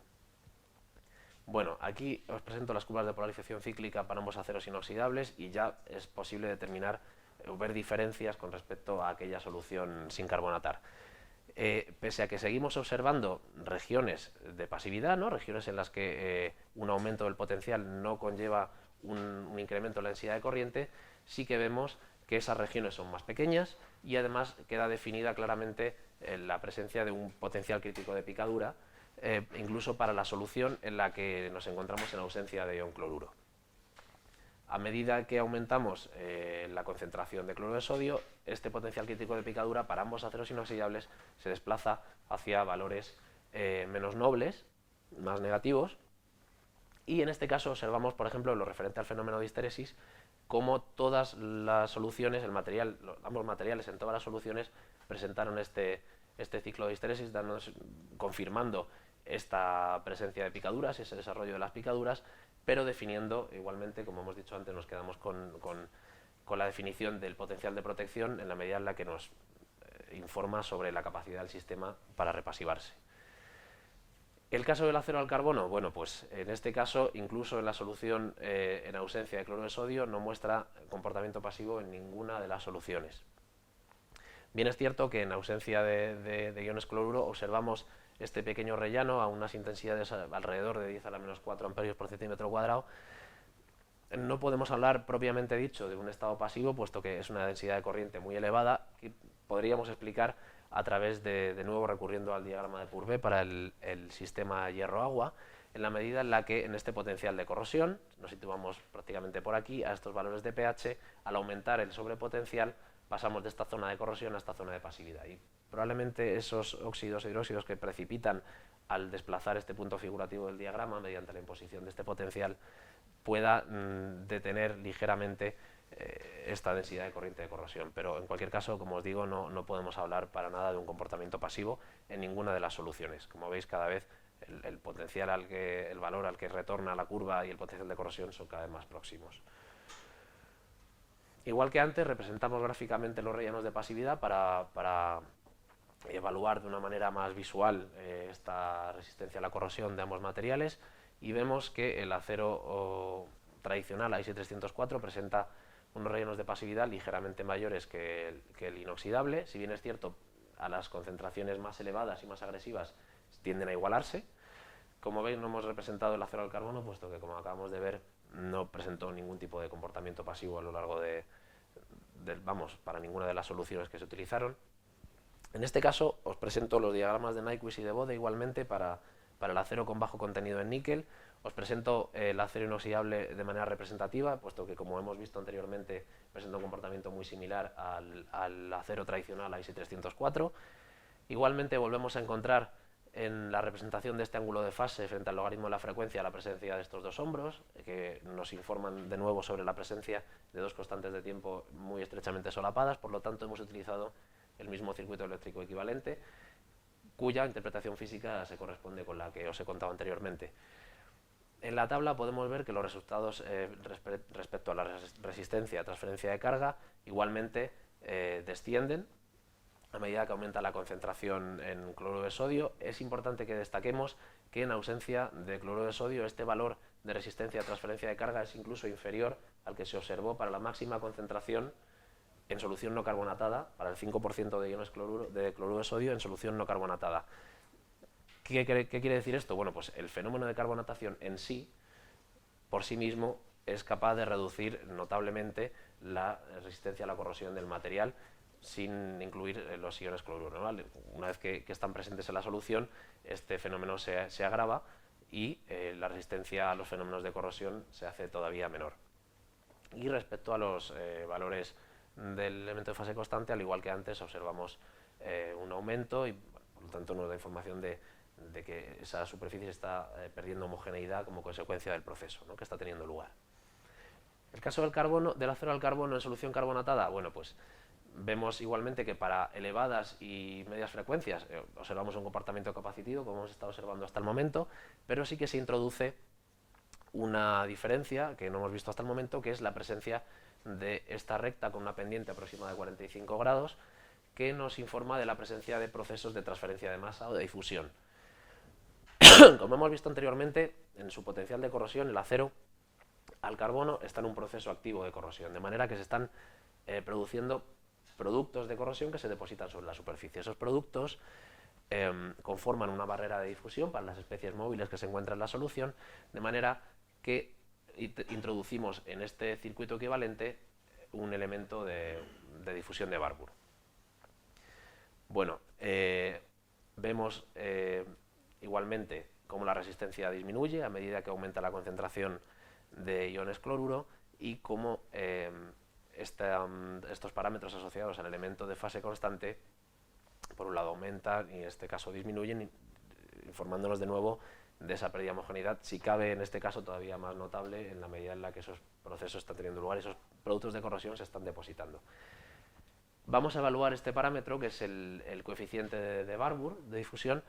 Bueno, aquí os presento las curvas de polarización cíclica para ambos aceros inoxidables y ya es posible determinar o ver diferencias con respecto a aquella solución sin carbonatar. Pese a que seguimos observando regiones de pasividad, ¿no? Regiones en las que un aumento del potencial no conlleva un incremento en la densidad de corriente, sí que vemos que esas regiones son más pequeñas y además queda definida claramente la presencia de un potencial crítico de picadura, incluso para la solución en la que nos encontramos en ausencia de ion cloruro. A medida que aumentamos la concentración de cloruro de sodio, este potencial crítico de picadura para ambos aceros inoxidables se desplaza hacia valores menos nobles, más negativos, y en este caso observamos, por ejemplo, en lo referente al fenómeno de histéresis, cómo todas las soluciones, ambos materiales en todas las soluciones presentaron este ciclo de histéresis, confirmando esta presencia de picaduras, ese desarrollo de las picaduras, pero definiendo igualmente, como hemos dicho antes, nos quedamos con la definición del potencial de protección en la medida en la que nos informa sobre la capacidad del sistema para repasivarse. El caso del acero al carbono, bueno, pues en este caso, incluso en la solución en ausencia de cloruro de sodio, no muestra comportamiento pasivo en ninguna de las soluciones. Bien es cierto que en ausencia de iones cloruro observamos este pequeño rellano a unas intensidades alrededor de 10 a la menos 4 amperios por centímetro cuadrado. No podemos hablar propiamente dicho de un estado pasivo, puesto que es una densidad de corriente muy elevada, que podríamos explicar a través de nuevo recurriendo al diagrama de Courbet para el sistema hierro-agua, en la medida en la que en este potencial de corrosión, nos situamos prácticamente por aquí, a estos valores de pH, al aumentar el sobrepotencial, pasamos de esta zona de corrosión a esta zona de pasividad. Y probablemente esos óxidos e hidróxidos que precipitan al desplazar este punto figurativo del diagrama mediante la imposición de este potencial pueda detener ligeramente esta densidad de corriente de corrosión. Pero en cualquier caso, como os digo, no podemos hablar para nada de un comportamiento pasivo en ninguna de las soluciones. Como veis, cada vez el potencial el valor al que retorna la curva y el potencial de corrosión son cada vez más próximos. Igual que antes, representamos gráficamente los rellenos de pasividad para evaluar de una manera más visual esta resistencia a la corrosión de ambos materiales, y vemos que el acero tradicional AISI304 presenta unos rellenos de pasividad ligeramente mayores que el inoxidable. Si bien es cierto, a las concentraciones más elevadas y más agresivas tienden a igualarse. Como veis, no hemos representado el acero al carbono, puesto que, como acabamos de ver, no presentó ningún tipo de comportamiento pasivo a lo largo para ninguna de las soluciones que se utilizaron. En este caso os presento los diagramas de Nyquist y de Bode igualmente para el acero con bajo contenido en níquel. Os presento el acero inoxidable de manera representativa, puesto que, como hemos visto anteriormente, presenta un comportamiento muy similar al acero tradicional AISI304. Igualmente volvemos a encontrar en la representación de este ángulo de fase frente al logaritmo de la frecuencia la presencia de estos dos hombros, que nos informan de nuevo sobre la presencia de dos constantes de tiempo muy estrechamente solapadas. Por lo tanto, hemos utilizado el mismo circuito eléctrico equivalente, cuya interpretación física se corresponde con la que os he contado anteriormente. En la tabla podemos ver que los resultados respecto a la resistencia a transferencia de carga igualmente descienden a medida que aumenta la concentración en cloruro de sodio. Es importante que destaquemos que en ausencia de cloruro de sodio este valor de resistencia a transferencia de carga es incluso inferior al que se observó para la máxima concentración en solución no carbonatada, para el 5% de iones de cloruro de sodio en solución no carbonatada. ¿Qué quiere decir esto? Bueno, pues el fenómeno de carbonatación en sí, por sí mismo, es capaz de reducir notablemente la resistencia a la corrosión del material sin incluir los iones cloruro, ¿no? Una vez que están presentes en la solución, este fenómeno se agrava y la resistencia a los fenómenos de corrosión se hace todavía menor. Y respecto a los valores del elemento de fase constante, al igual que antes, observamos un aumento y por lo tanto nos da información de que esa superficie está perdiendo homogeneidad como consecuencia del proceso, ¿no?, que está teniendo lugar. El caso del carbono, del acero al carbono en solución carbonatada, bueno, pues vemos igualmente que para elevadas y medias frecuencias observamos un comportamiento capacitivo, como hemos estado observando hasta el momento, pero sí que se introduce una diferencia que no hemos visto hasta el momento, que es la presencia de esta recta con una pendiente aproximada de 45 grados, que nos informa de la presencia de procesos de transferencia de masa o de difusión. Como hemos visto anteriormente, en su potencial de corrosión, el acero al carbono está en un proceso activo de corrosión, de manera que se están produciendo productos de corrosión que se depositan sobre la superficie. Esos productos conforman una barrera de difusión para las especies móviles que se encuentran en la solución, de manera que introducimos en este circuito equivalente un elemento de difusión de Barbour. Bueno, vemos igualmente cómo la resistencia disminuye a medida que aumenta la concentración de iones cloruro y cómo estos parámetros asociados al elemento de fase constante, por un lado aumentan y en este caso disminuyen, informándonos de nuevo de esa pérdida de homogeneidad, si cabe en este caso todavía más notable en la medida en la que esos procesos están teniendo lugar, esos productos de corrosión se están depositando. Vamos a evaluar este parámetro, que es el coeficiente de Barbour, de difusión.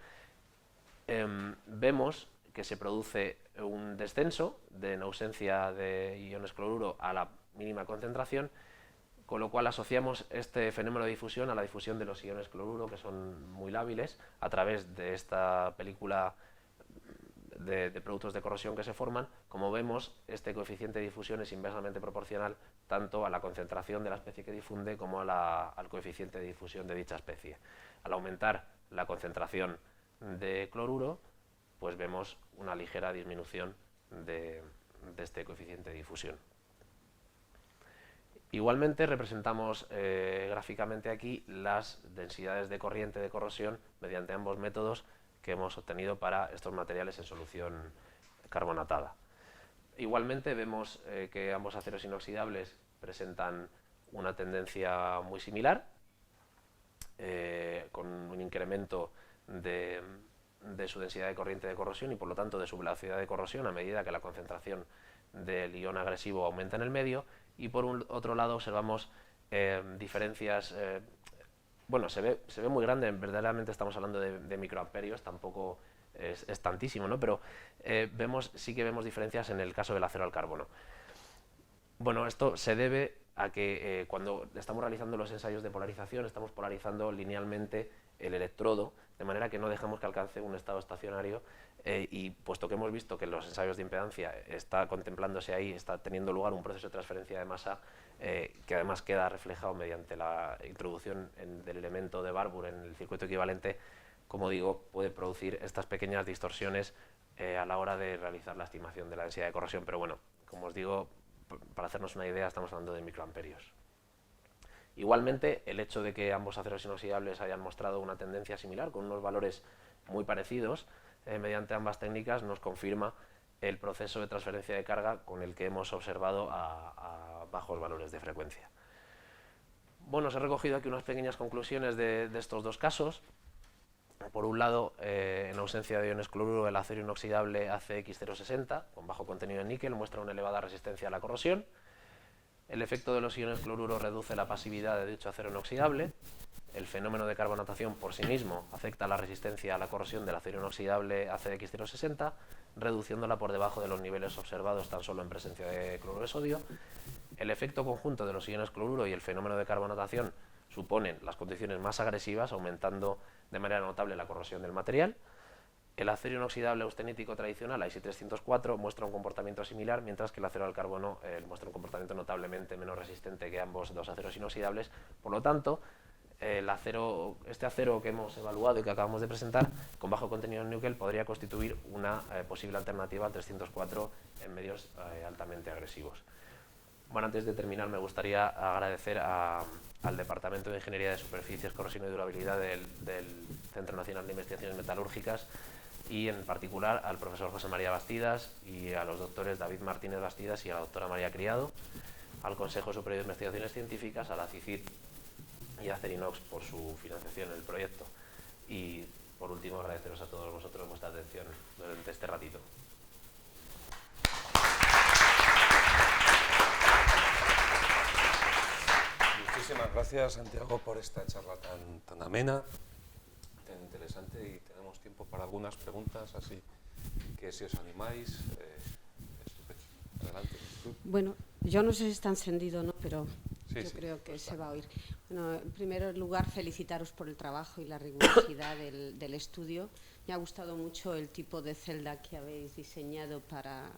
Vemos que se produce un descenso en ausencia de iones cloruro a la mínima concentración, con lo cual asociamos este fenómeno de difusión a la difusión de los iones cloruro, que son muy lábiles, a través de esta película de productos de corrosión que se forman. Como vemos, este coeficiente de difusión es inversamente proporcional tanto a la concentración de la especie que difunde como al coeficiente de difusión de dicha especie. Al aumentar la concentración de cloruro, pues vemos una ligera disminución de este coeficiente de difusión. Igualmente representamos gráficamente aquí las densidades de corriente de corrosión mediante ambos métodos que hemos obtenido para estos materiales en solución carbonatada. Igualmente vemos que ambos aceros inoxidables presentan una tendencia muy similar, con un incremento de su densidad de corriente de corrosión y por lo tanto de su velocidad de corrosión a medida que la concentración del ion agresivo aumenta en el medio, y por otro lado observamos diferencias, bueno, se ve muy grande, verdaderamente estamos hablando de microamperios, tampoco es tantísimo, ¿no? Pero sí que vemos diferencias en el caso del acero al carbono. Bueno, esto se debe a que cuando estamos realizando los ensayos de polarización estamos polarizando linealmente el electrodo, de manera que no dejamos que alcance un estado estacionario, y puesto que hemos visto que en los ensayos de impedancia está contemplándose ahí, está teniendo lugar un proceso de transferencia de masa que además queda reflejado mediante la introducción del elemento de Barbour en el circuito equivalente, como digo, puede producir estas pequeñas distorsiones a la hora de realizar la estimación de la densidad de corrosión, pero bueno, como os digo, para hacernos una idea estamos hablando de microamperios. Igualmente, el hecho de que ambos aceros inoxidables hayan mostrado una tendencia similar, con unos valores muy parecidos, mediante ambas técnicas nos confirma el proceso de transferencia de carga con el que hemos observado a bajos valores de frecuencia. Bueno, os he recogido aquí unas pequeñas conclusiones de estos dos casos. Por un lado, en ausencia de iones cloruro, el acero inoxidable ACX060, con bajo contenido en níquel, muestra una elevada resistencia a la corrosión. El efecto de los iones cloruro reduce la pasividad de dicho acero inoxidable. El fenómeno de carbonatación por sí mismo afecta la resistencia a la corrosión del acero inoxidable ACX060, reduciéndola por debajo de los niveles observados tan solo en presencia de cloruro de sodio. El efecto conjunto de los iones cloruro y el fenómeno de carbonatación suponen las condiciones más agresivas, aumentando de manera notable la corrosión del material. El acero inoxidable austenítico tradicional, AISI304, muestra un comportamiento similar, mientras que el acero al carbono muestra un comportamiento notablemente menos resistente que ambos dos aceros inoxidables. Por lo tanto, este acero que hemos evaluado y que acabamos de presentar, con bajo contenido en níquel, podría constituir una posible alternativa al 304 en medios altamente agresivos. Bueno, antes de terminar, me gustaría agradecer al Departamento de Ingeniería de Superficies, Corrosión y Durabilidad del Centro Nacional de Investigaciones Metalúrgicas, y en particular al profesor José María Bastidas y a los doctores David Martínez Bastidas y a la doctora María Criado, al Consejo Superior de Investigaciones Científicas, a la CICID y a Acerinox por su financiación en el proyecto. Y por último, agradeceros a todos vosotros vuestra atención durante este ratito. Muchísimas gracias, Santiago, por esta charla tan amena, tan interesante, y tenemos tiempo para algunas preguntas, así que si os animáis, estupendo. Adelante. Bueno, yo no sé si está encendido o no, pero Sí, yo sí, creo que pues se está. va a oír. Bueno, en primer lugar, felicitaros por el trabajo y la rigurosidad del estudio. Me ha gustado mucho el tipo de celda que habéis diseñado para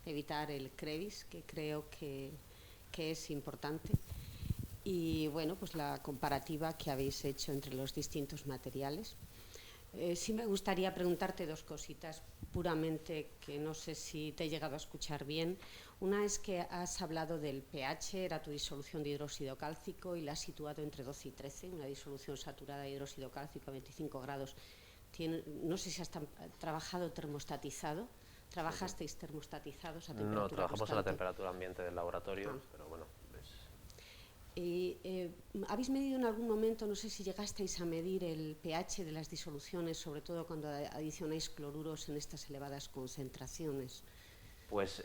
evitar el crevis, que creo que es importante. Y bueno, pues la comparativa que habéis hecho entre los distintos materiales. Sí me gustaría preguntarte dos cositas puramente que no sé si te he llegado a escuchar bien. Una es que has hablado del pH, era tu disolución de hidróxido cálcico y la has situado entre 12 y 13, una disolución saturada de hidróxido cálcico a 25 grados. No sé si has trabajado termostatizado. ¿Trabajasteis termostatizados a temperatura No, trabajamos constante? a la temperatura ambiente del laboratorio, pero bueno. ¿Habéis medido en algún momento, no sé si llegasteis a medir el pH de las disoluciones, sobre todo cuando adicionáis cloruros en estas elevadas concentraciones? Pues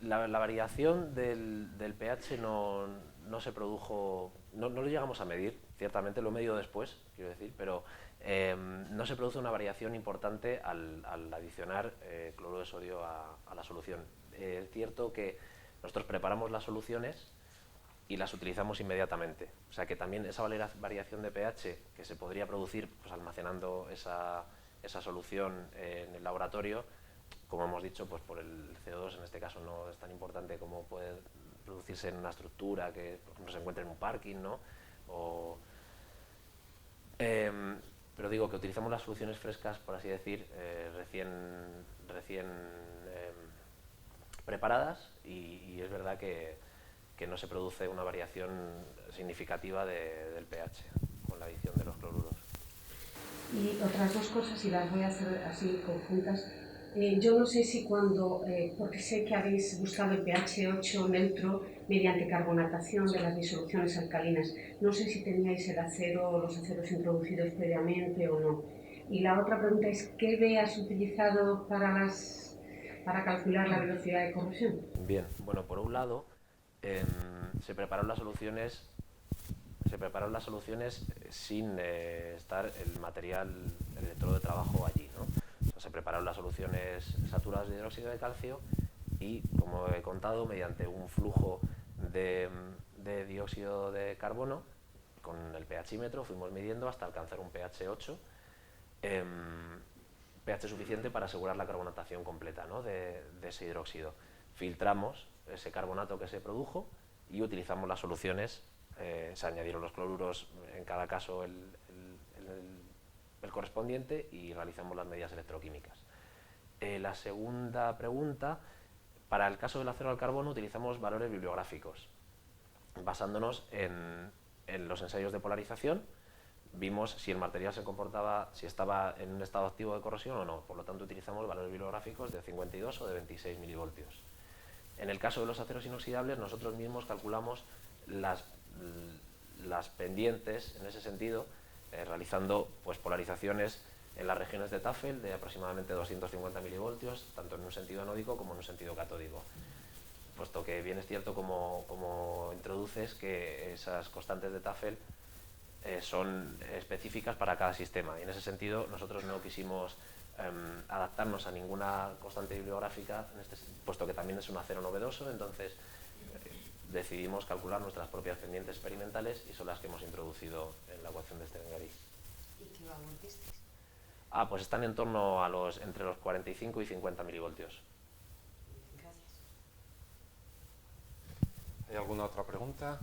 la variación del pH no se produjo, no lo llegamos a medir, ciertamente lo he medido después, quiero decir, pero no se produce una variación importante al adicionar cloruro de sodio a la solución. Es cierto que nosotros preparamos las soluciones y las utilizamos inmediatamente. O sea que también esa variación de pH que se podría producir pues, almacenando esa solución en el laboratorio, como hemos dicho, pues por el CO2 en este caso no es tan importante como puede producirse en una estructura que por ejemplo se encuentre en un parking, ¿no? Pero digo que utilizamos las soluciones frescas, por así decir, recién preparadas, y es verdad que no se produce una variación significativa del pH con la adición de los cloruros. Y otras dos cosas, y las voy a hacer así conjuntas. Yo no sé si porque sé que habéis buscado el pH 8 neutro mediante carbonatación de las disoluciones alcalinas. No sé si teníais el acero o los aceros introducidos previamente o no. Y la otra pregunta es, ¿qué B has utilizado para calcular la velocidad de corrosión? Bien, bueno, por un lado, se prepararon las soluciones sin estar el material, el electrodo de trabajo allí, ¿no? O sea, se prepararon las soluciones saturadas de hidróxido de calcio y, como he contado, mediante un flujo de dióxido de carbono, con el pHímetro fuimos midiendo hasta alcanzar un pH 8, pH suficiente para asegurar la carbonatación completa, ¿no? de ese hidróxido. Filtramos ese carbonato que se produjo y utilizamos las soluciones. Se añadieron los cloruros, en cada caso el correspondiente, y realizamos las medidas electroquímicas. La segunda pregunta, para el caso del acero al carbono utilizamos valores bibliográficos. Basándonos en los ensayos de polarización, vimos si el material se comportaba, si estaba en un estado activo de corrosión o no. Por lo tanto, utilizamos valores bibliográficos de 52 o de 26 milivoltios. En el caso de los aceros inoxidables, nosotros mismos calculamos las pendientes en ese sentido, realizando pues, polarizaciones en las regiones de Tafel de aproximadamente 250 milivoltios, tanto en un sentido anódico como en un sentido catódico. Puesto que bien es cierto, como introduces, que esas constantes de Tafel son específicas para cada sistema, y en ese sentido nosotros no quisimos adaptarnos a ninguna constante bibliográfica, puesto que también es un acero novedoso. Entonces decidimos calcular nuestras propias pendientes experimentales, y son las que hemos introducido en la ecuación de Steven-Garay. ¿Y qué valor disteis? Pues están en torno a entre los 45 y 50 milivoltios. Gracias. ¿Hay alguna otra pregunta?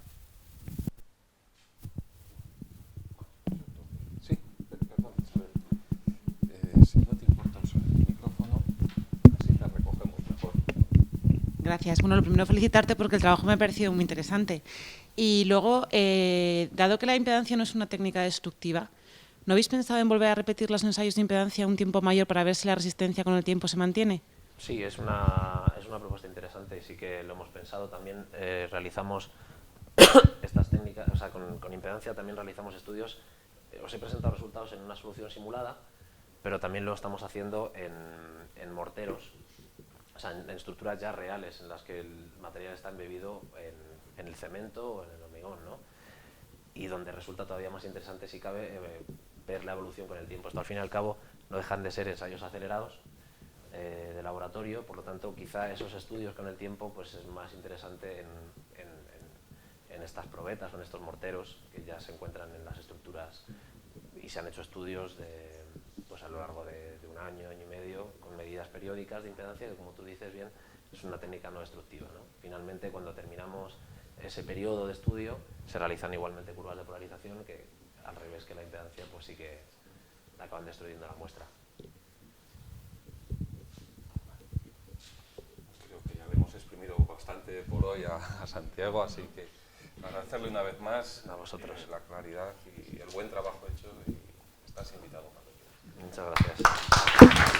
Sí, perdón, Isabel. Si no te importa usar el micrófono, así te recogemos mejor. Gracias. Bueno, lo primero, felicitarte porque el trabajo me ha parecido muy interesante. Y luego, dado que la impedancia no es una técnica destructiva, ¿no habéis pensado en volver a repetir los ensayos de impedancia un tiempo mayor para ver si la resistencia con el tiempo se mantiene? Sí, es una propuesta interesante y sí que lo hemos pensado. También realizamos estas técnicas, o sea, con impedancia también realizamos estudios. Os he presentado resultados en una solución simulada, pero también lo estamos haciendo en morteros, o sea, en estructuras ya reales, en las que el material está embebido en el cemento o en el hormigón, ¿no? Y donde resulta todavía más interesante, si cabe, ver la evolución con el tiempo. Esto, al fin y al cabo, no dejan de ser ensayos acelerados de laboratorio, por lo tanto, quizá esos estudios con el tiempo pues es más interesante en estas probetas o en estos morteros que ya se encuentran en las estructuras, y se han hecho estudios pues a lo largo de un año, año y medio, con medidas periódicas de impedancia, que, como tú dices bien, es una técnica no destructiva, ¿no? Finalmente, cuando terminamos ese periodo de estudio, se realizan igualmente curvas de polarización que, al revés que la impedancia, pues sí que acaban destruyendo la muestra. Creo que ya le hemos exprimido bastante por hoy a Santiago, así que agradecerle una vez más A vosotros. la claridad y el buen trabajo hecho, y estás invitado cuando quieras. Muchas gracias.